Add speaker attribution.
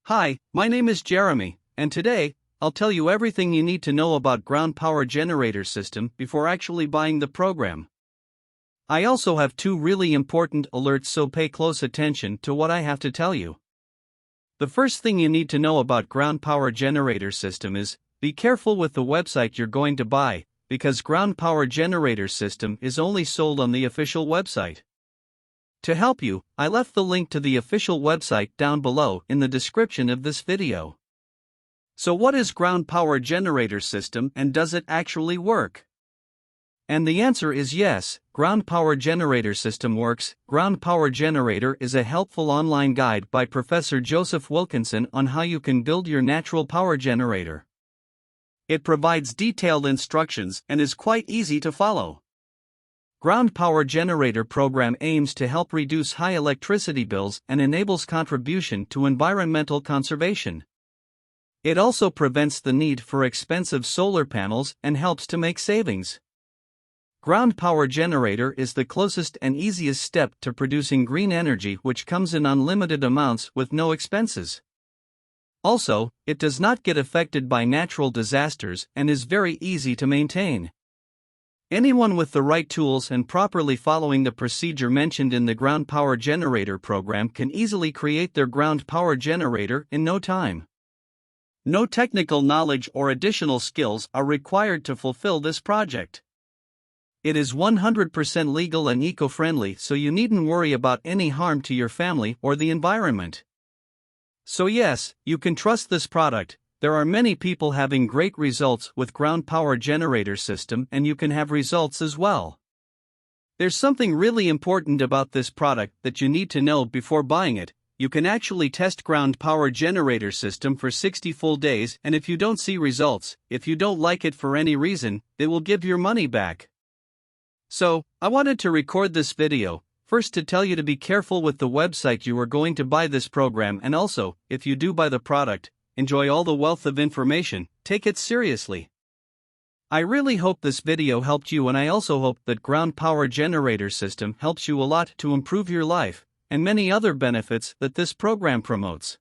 Speaker 1: Hi, my name is Jeremy, and today, I'll tell you everything you need to know about ground power generator system before actually buying the program. I also have two really important alerts, so pay close attention to what I have to tell you. The first thing you need to know about ground power generator system is, be careful with the website you're going to buy, because ground power generator system is only sold on the official website. To help you, I left the link to the official website down below in the description of this video. So what is ground power generator system, and does it actually work? And the answer is yes, ground power generator system works. Ground power generator is a helpful online guide by Professor Joseph Wilkinson on how you can build your natural power generator. It provides detailed instructions and is quite easy to follow. Ground power generator program aims to help reduce high electricity bills and enables contribution to environmental conservation. It also prevents the need for expensive solar panels and helps to make savings. Ground power generator is the closest and easiest step to producing green energy, which comes in unlimited amounts with no expenses. Also, it does not get affected by natural disasters and is very easy to maintain. Anyone with the right tools and properly following the procedure mentioned in the ground power generator program can easily create their ground power generator in no time. No technical knowledge or additional skills are required to fulfill this project. It is 100% legal and eco-friendly, so you needn't worry about any harm to your family or the environment. So yes, you can trust this product. There are many people having great results with ground power generator system, and you can have results as well. There's something really important about this product that you need to know before buying it. You can actually test ground power generator system for 60 full days, and if you don't see results, if you don't like it for any reason, they will give your money back. So, I wanted to record this video, first to tell you to be careful with the website you are going to buy this program, and also, if you do buy the product, enjoy all the wealth of information, take it seriously. I really hope this video helped you, and I also hope that ground power generator system helps you a lot to improve your life, and many other benefits that this program promotes.